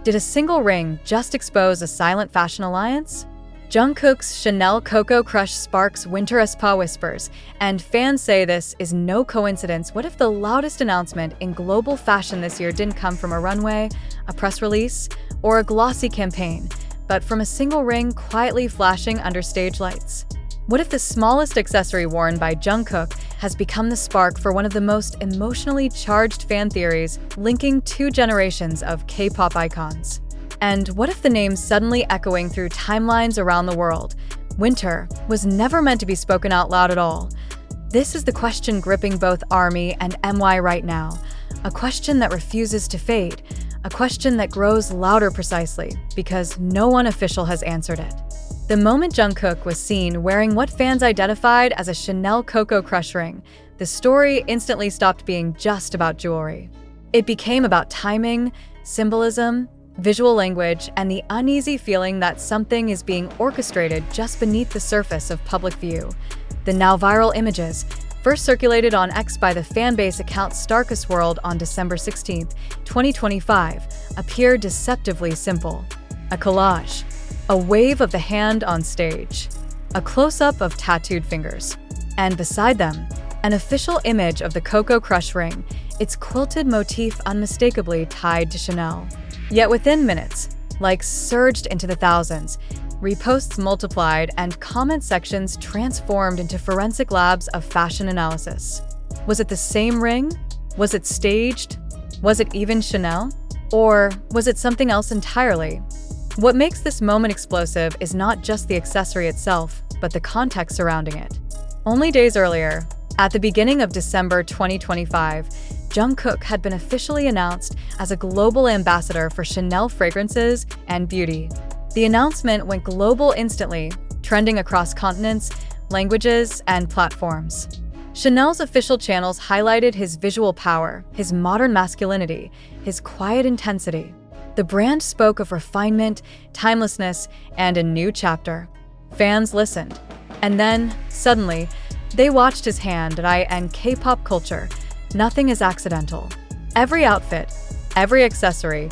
Did a single ring just expose a silent fashion alliance? Jungkook's Chanel Coco Crush sparks winter aespa whispers, and fans say this is no coincidence. What if the loudest announcement in global fashion this year didn't come from a runway, a press release, or a glossy campaign, but from a single ring quietly flashing under stage lights? What if the smallest accessory worn by Jungkook has become the spark for one of the most emotionally charged fan theories linking two generations of K-pop icons? And what if the name suddenly echoing through timelines around the world, winter, was never meant to be spoken out loud at all? This is the question gripping both ARMY and MY right now, a question that refuses to fade, a question that grows louder precisely because no one official has answered it. The moment Jungkook was seen wearing what fans identified as a Chanel Coco Crush ring, the story instantly stopped being just about jewelry. It became about timing, symbolism, visual language, and the uneasy feeling that something is being orchestrated just beneath the surface of public view. The now viral images, first circulated on X by the fanbase account Starkest World on December 16, 2025, appear deceptively simple. A collage, a wave of the hand on stage, a close-up of tattooed fingers, and beside them, an official image of the Coco Crush ring, its quilted motif unmistakably tied to Chanel. Yet within minutes, likes surged into the thousands, reposts multiplied, and comment sections transformed into forensic labs of fashion analysis. Was it the same ring? Was it staged? Was it even Chanel? Or was it something else entirely? What makes this moment explosive is not just the accessory itself, but the context surrounding it. Only days earlier, at the beginning of December 2025, Jungkook had been officially announced as a global ambassador for Chanel fragrances and beauty. The announcement went global instantly, trending across continents, languages, and platforms. Chanel's official channels highlighted his visual power, his modern masculinity, his quiet intensity. The brand spoke of refinement, timelessness, and a new chapter. Fans listened. And then, suddenly, they watched his hand and K-pop culture. Nothing is accidental. Every outfit, every accessory,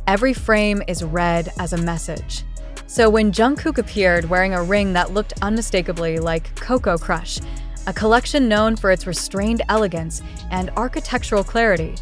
every frame is read as a message. So when Jungkook appeared wearing a ring that looked unmistakably like Coco Crush, a collection known for its restrained elegance and architectural clarity,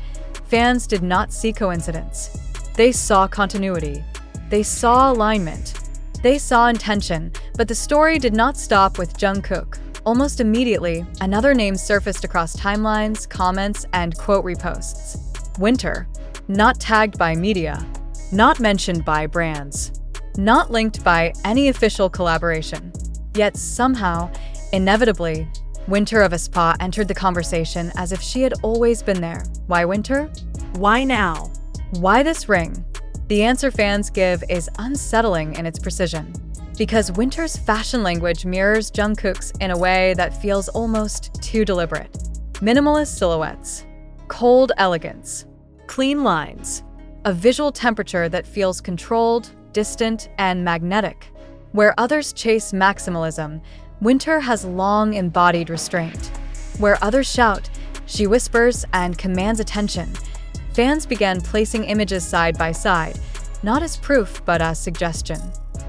fans did not see coincidence. They saw continuity. They saw alignment. They saw intention, but the story did not stop with Jungkook. Almost immediately, another name surfaced across timelines, comments, and quote reposts. Winter, not tagged by media, not mentioned by brands, not linked by any official collaboration. Yet somehow, inevitably, Winter of aespa entered the conversation as if she had always been there. Why winter? Why now? Why this ring? The answer fans give is unsettling in its precision. Because winter's fashion language mirrors Jungkook's in a way that feels almost too deliberate. Minimalist silhouettes, cold elegance, clean lines, a visual temperature that feels controlled, distant, and magnetic. Where others chase maximalism, winter has long embodied restraint. Where others shout, she whispers and commands attention. Fans began placing images side by side, not as proof but as suggestion.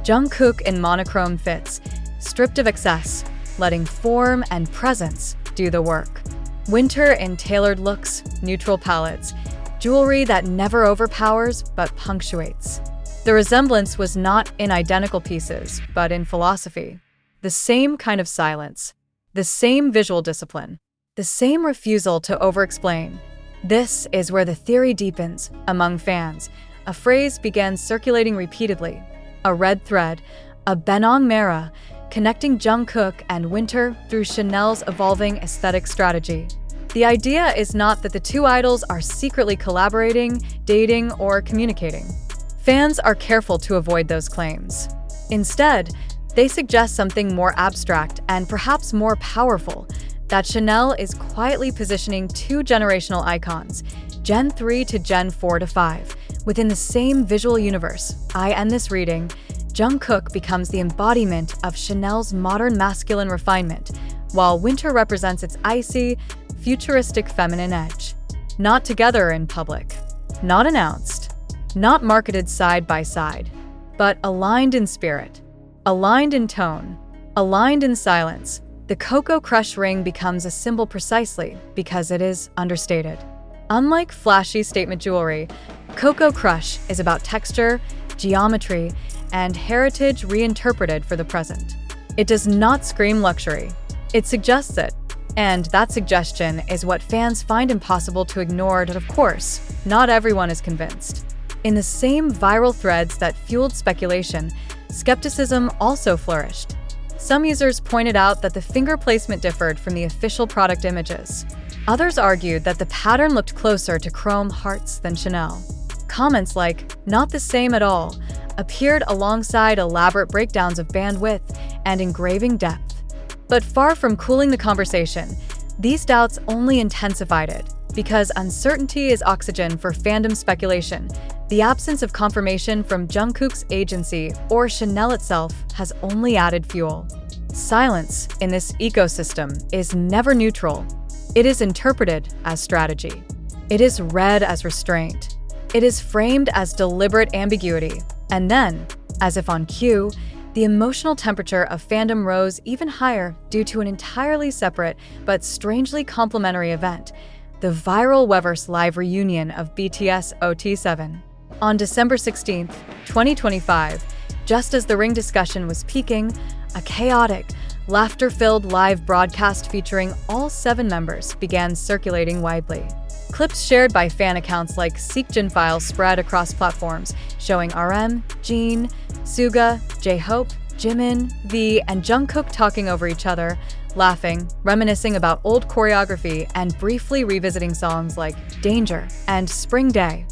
Jungkook in monochrome fits, stripped of excess, letting form and presence do the work. Winter in tailored looks, neutral palettes, jewelry that never overpowers but punctuates. The resemblance was not in identical pieces, but in philosophy. The same kind of silence, the same visual discipline, the same refusal to over-explain. This is where the theory deepens among fans. A phrase began circulating repeatedly. A red thread, a benang merah, connecting Jungkook and Winter through Chanel's evolving aesthetic strategy. The idea is not that the two idols are secretly collaborating, dating, or communicating. Fans are careful to avoid those claims. Instead, they suggest something more abstract and perhaps more powerful, that Chanel is quietly positioning two generational icons, Gen 3 to Gen 4 to 5, within the same visual universe. I end this reading. Jungkook becomes the embodiment of Chanel's modern masculine refinement, while Winter represents its icy, futuristic feminine edge. Not together in public, not announced, not marketed side by side, but aligned in spirit, aligned in tone, aligned in silence. The Cocoa Crush ring becomes a symbol precisely because it is understated. Unlike flashy statement jewelry, Cocoa Crush is about texture, geometry, and heritage reinterpreted for the present. It does not scream luxury. It suggests it. And that suggestion is what fans find impossible to ignore, but of course, not everyone is convinced. In the same viral threads that fueled speculation, skepticism also flourished. Some users pointed out that the finger placement differed from the official product images. Others argued that the pattern looked closer to chrome hearts than Chanel. Comments like, "not the same at all," appeared alongside elaborate breakdowns of band width and engraving depth. But far from cooling the conversation, these doubts only intensified it, because uncertainty is oxygen for fandom speculation. The absence of confirmation from Jungkook's agency or Chanel itself has only added fuel. Silence in this ecosystem is never neutral. It is interpreted as strategy. It is read as restraint. It is framed as deliberate ambiguity. And then, as if on cue, the emotional temperature of fandom rose even higher due to an entirely separate but strangely complementary event, the viral Weverse live reunion of BTS OT7. On December 16, 2025, just as the ring discussion was peaking, a chaotic, laughter-filled live broadcast featuring all 7 members began circulating widely. Clips shared by fan accounts like Seekjin files spread across platforms, showing RM, Jin, Suga, J-Hope, Jimin, V, and Jungkook talking over each other, laughing, reminiscing about old choreography, and briefly revisiting songs like Danger and Spring Day.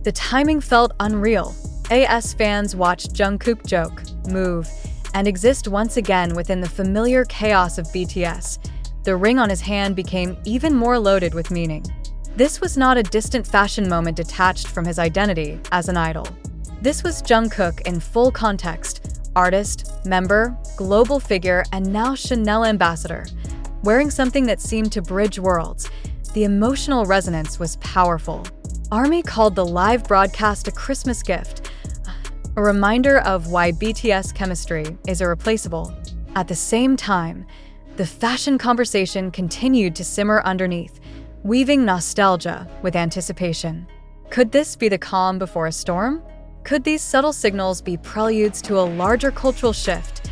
The timing felt unreal. AS fans watched Jungkook joke, move, and exist once again within the familiar chaos of BTS. The ring on his hand became even more loaded with meaning. This was not a distant fashion moment detached from his identity as an idol. This was Jungkook in full context, artist, member, global figure, and now Chanel ambassador, wearing something that seemed to bridge worlds. The emotional resonance was powerful. ARMY called the live broadcast a Christmas gift, a reminder of why BTS chemistry is irreplaceable. At the same time, the fashion conversation continued to simmer underneath, weaving nostalgia with anticipation. Could this be the calm before a storm? Could these subtle signals be preludes to a larger cultural shift?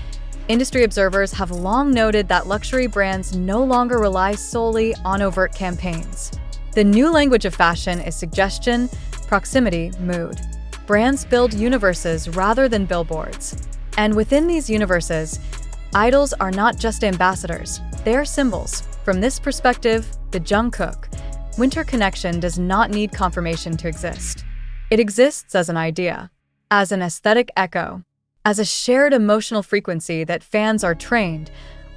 Industry observers have long noted that luxury brands no longer rely solely on overt campaigns. The new language of fashion is suggestion, proximity, mood. Brands build universes rather than billboards. And within these universes, idols are not just ambassadors, they are symbols. From this perspective, the Jungkook winter connection does not need confirmation to exist. It exists as an idea, as an aesthetic echo, as a shared emotional frequency that fans are trained,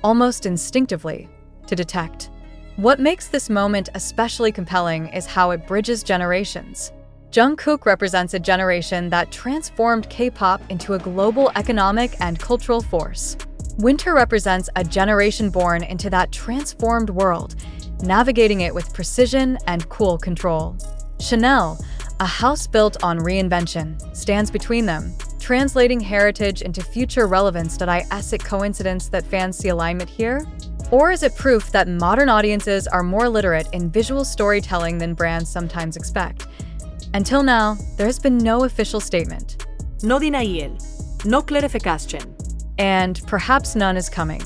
almost instinctively, to detect. What makes this moment especially compelling is how it bridges generations. Jungkook represents a generation that transformed K-pop into a global economic and cultural force. Winter represents a generation born into that transformed world, navigating it with precision and cool control. Chanel, a house built on reinvention, stands between them, translating heritage into future relevance. Is it coincidence that fans see alignment here? Or is it proof that modern audiences are more literate in visual storytelling than brands sometimes expect? Until now, there has been no official statement. No denial, no clarification. And perhaps none is coming.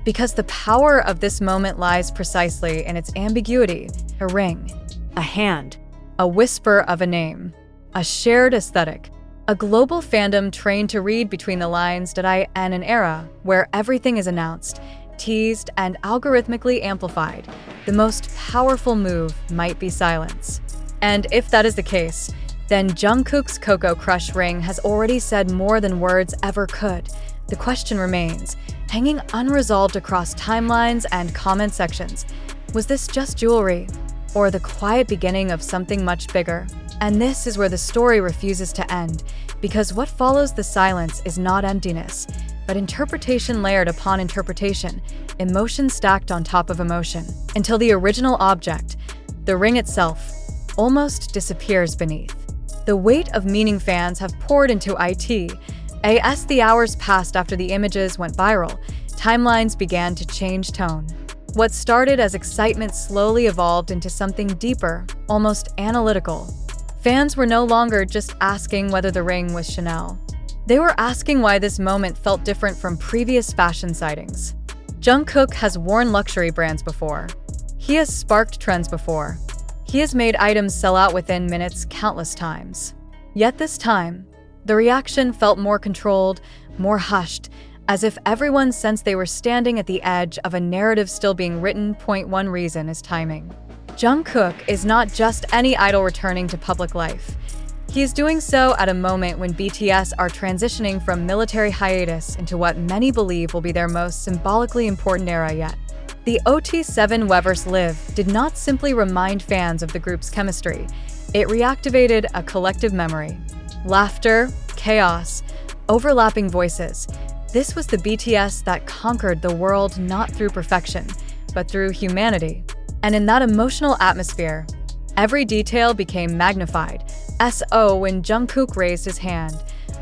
Because the power of this moment lies precisely in its ambiguity. A ring, A hand, a whisper of a name, a shared aesthetic, a global fandom trained to read between the lines. In an era where everything is announced, teased, and algorithmically amplified, the most powerful move might be silence. And if that is the case, then Jungkook's Cocoa Crush ring has already said more than words ever could. The question remains, hanging unresolved across timelines and comment sections. Was this just jewelry, or the quiet beginning of something much bigger? And this is where the story refuses to end, because what follows the silence is not emptiness, but interpretation layered upon interpretation, emotion stacked on top of emotion, until the original object, the ring itself, almost disappears beneath. The weight of meaning fans have poured into it. As the hours passed after the images went viral, timelines began to change tone. What started as excitement slowly evolved into something deeper, almost analytical. Fans were no longer just asking whether the ring was Chanel. They were asking why this moment felt different from previous fashion sightings. Jungkook has worn luxury brands before. He has sparked trends before. He has made items sell out within minutes countless times. Yet this time, the reaction felt more controlled, more hushed, as if everyone sensed they were standing at the edge of a narrative still being written. One reason is timing. Jungkook is not just any idol returning to public life. He is doing so at a moment when BTS are transitioning from military hiatus into what many believe will be their most symbolically important era yet. The OT7 Weverse Live did not simply remind fans of the group's chemistry, it reactivated a collective memory. Laughter, chaos, overlapping voices. This was the BTS that conquered the world not through perfection, but through humanity. And in that emotional atmosphere, every detail became magnified. When Jungkook raised his hand,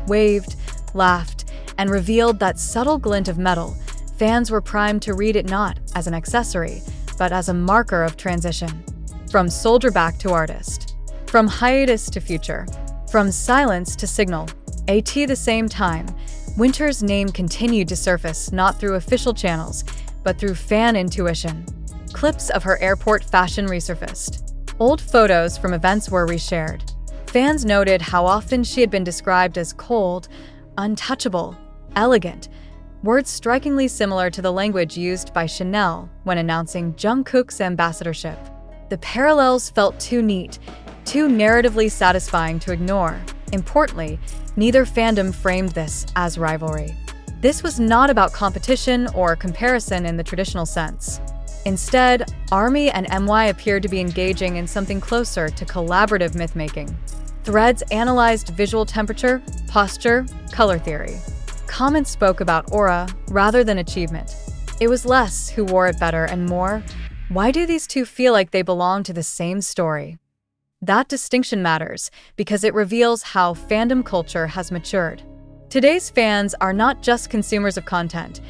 waved, laughed, and revealed that subtle glint of metal, fans were primed to read it not as an accessory, but as a marker of transition. From soldier back to artist. From hiatus to future. From silence to signal. At the same time, Winter's name continued to surface not through official channels, but through fan intuition. Clips of her airport fashion resurfaced. Old photos from events were reshared. Fans noted how often she had been described as cold, untouchable, elegant, words strikingly similar to the language used by Chanel when announcing Jungkook's ambassadorship. The parallels felt too neat, too narratively satisfying to ignore. Importantly, neither fandom framed this as rivalry. This was not about competition or comparison in the traditional sense. Instead, ARMY and MY appeared to be engaging in something closer to collaborative myth-making. Threads analyzed visual temperature, posture, color theory. Comments spoke about aura rather than achievement. It was less who wore it better and more, why do these two feel like they belong to the same story? That distinction matters because it reveals how fandom culture has matured. Today's fans are not just consumers of content,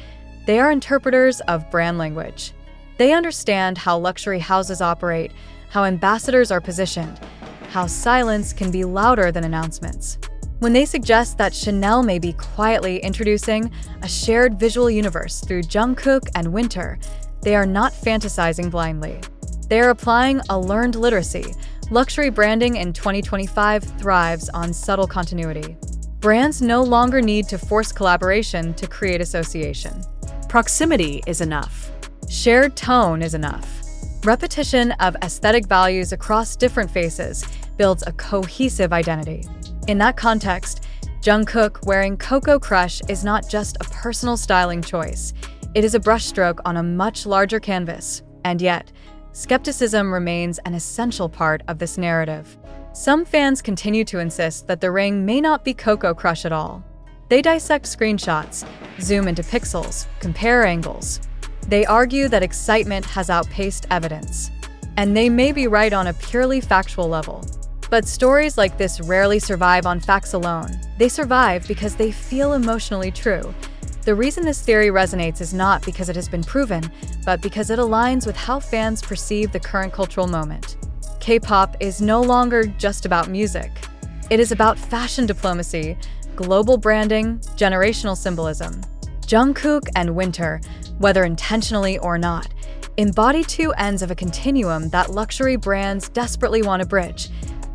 they are interpreters of brand language. They understand how luxury houses operate, how ambassadors are positioned, how silence can be louder than announcements. When they suggest that Chanel may be quietly introducing a shared visual universe through Jungkook and Winter, they are not fantasizing blindly. They are applying a learned literacy. Luxury branding in 2025 thrives on subtle continuity. Brands no longer need to force collaboration to create association. Proximity is enough. Shared tone is enough. Repetition of aesthetic values across different faces builds a cohesive identity. In that context, Jungkook wearing Coco Crush is not just a personal styling choice. It is a brushstroke on a much larger canvas. And yet, skepticism remains an essential part of this narrative. Some fans continue to insist that the ring may not be Coco Crush at all. They dissect screenshots, zoom into pixels, compare angles. They argue that excitement has outpaced evidence. And they may be right on a purely factual level. But stories like this rarely survive on facts alone. They survive because they feel emotionally true. The reason this theory resonates is not because it has been proven, but because it aligns with how fans perceive the current cultural moment. K-pop is no longer just about music. It is about fashion diplomacy, global branding, generational symbolism. Jungkook and Winter, whether intentionally or not, embody two ends of a continuum that luxury brands desperately want to bridge: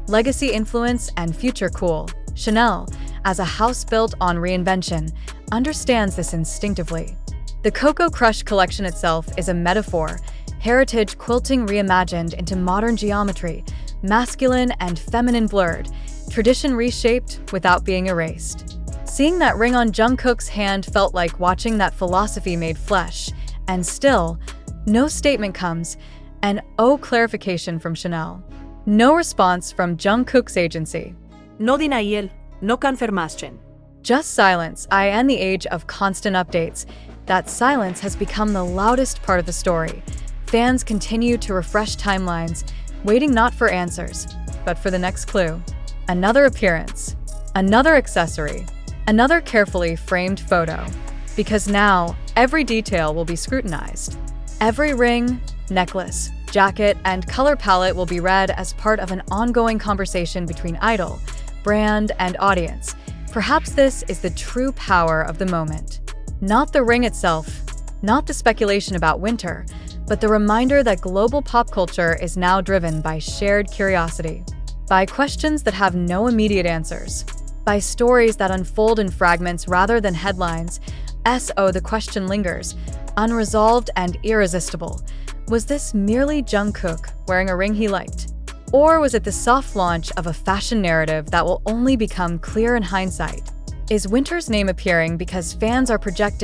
legacy influence and future cool. Chanel, as a house built on reinvention, understands this instinctively. The Coco Crush collection itself is a metaphor, heritage quilting reimagined into modern geometry, masculine and feminine blurred, tradition reshaped without being erased. Seeing that ring on Jungkook's hand felt like watching that philosophy made flesh, and still, no statement comes, and clarification from Chanel. No response from Jungkook's agency. No denial, no confirmation. Just silence. In the age of constant updates, that silence has become the loudest part of the story. Fans continue to refresh timelines, waiting not for answers, but for the next clue. Another appearance, another accessory, another carefully framed photo. Because now, every detail will be scrutinized. Every ring, necklace, jacket, and color palette will be read as part of an ongoing conversation between idol, brand, and audience. Perhaps this is the true power of the moment. Not the ring itself, not the speculation about winter, but the reminder that global pop culture is now driven by shared curiosity, by questions that have no immediate answers, by stories that unfold in fragments rather than headlines. The question lingers, unresolved and irresistible. Was this merely Jungkook wearing a ring he liked? Or was it the soft launch of a fashion narrative that will only become clear in hindsight? Is winter's name appearing because fans are projecting